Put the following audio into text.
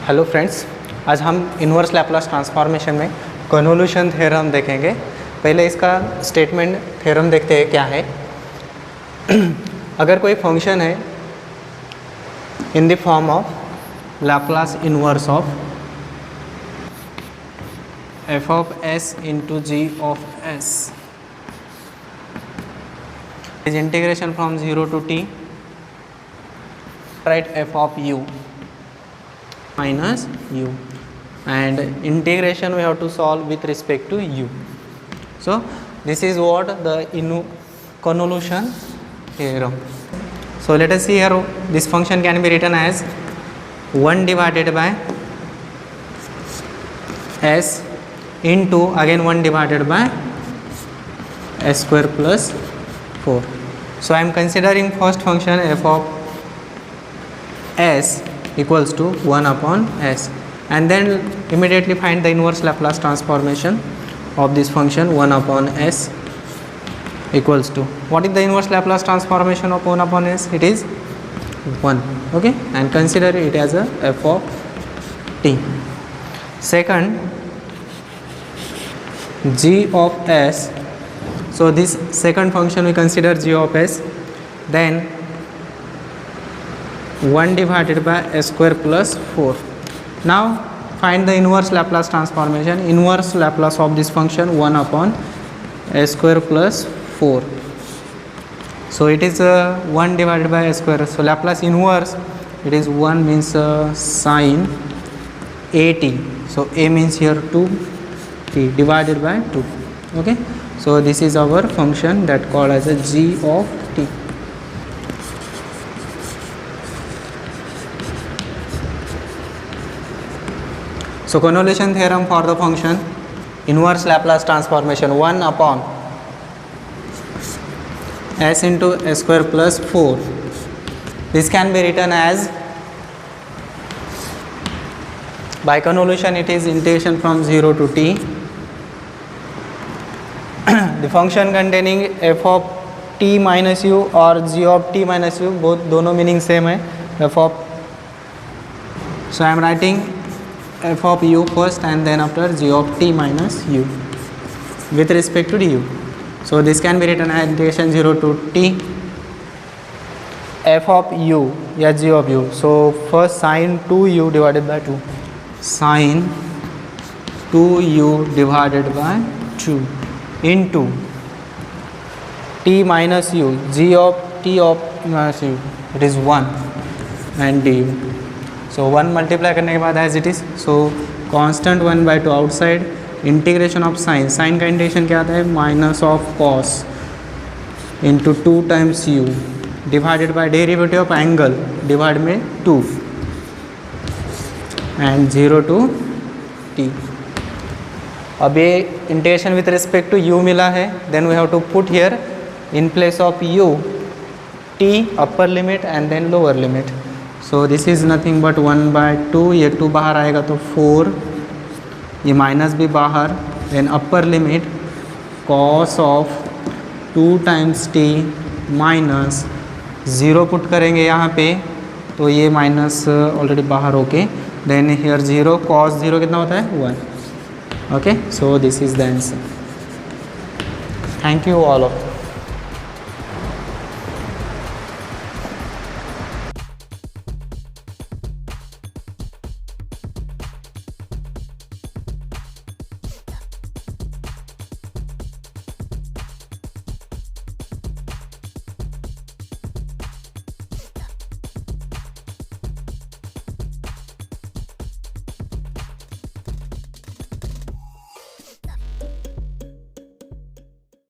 Hello friends, आज हम inverse Laplace transformation में कन्वोल्यूशन थ्योरम देखेंगे। पहले इसका स्टेटमेंट थ्योरम देखते हैं क्या है। अगर कोई फंक्शन है in the form of Laplace inverse of f of s into g of s is integration from 0 to t, write f of u minus u, and integration we have to solve with respect to u. So this is what the convolution theorem. So let us see here, this function can be written as 1 divided by s into again 1 divided by s square plus 4. So I am considering first function f of s equals to 1 upon s, and then immediately find the inverse Laplace transformation of this function 1 upon s equals to, what is the inverse Laplace transformation of 1 upon s? It is 1. Okay, and consider it as a f of t. Second, g of s. So this second function we consider g of s, then 1 divided by s square plus 4. Now find the inverse Laplace transformation. Inverse Laplace of this function 1 upon s square plus 4. So it is 1 divided by s square. So Laplace inverse, it is 1 means sine at. So a means here 2, t divided by 2. Okay. So this is our function that called as a g of t. So convolution theorem for the function inverse Laplace transformation 1 upon s into s square plus 4. This can be written as, by convolution it is integration from 0 to t. The function containing f of t minus u or g of t minus u, both दोनों meaning same है, f of. So I am writing f of u first and then after g of t minus u with respect to du. So this can be written as integration 0 to t f of u या g of u. So first sine 2u divided by 2, sine 2u divided by 2 into t minus u, g of t of minus u, it is 1 and du. So 1 multiply करने के बाद as it is, so constant 1 by 2 outside, integration of sine, sine का integration क्या आता है, minus of cos into 2 times u divided by derivative of angle divided में 2 and 0 to t. अब ये integration with respect to u मिला है, then we have to put here in place of u t upper limit and then lower limit. So this is nothing but 1 by 2, ये 2 बाहर आएगा तो 4, ये minus भी बाहर, then upper limit cos of 2 times t minus 0 put करेंगे यहाँ पे, तो ये माइनस ऑलरेडी बाहर होके, देन हियर 0 कॉस 0 कितना होता है 1. Okay, so this is the answer. Thank you all of you.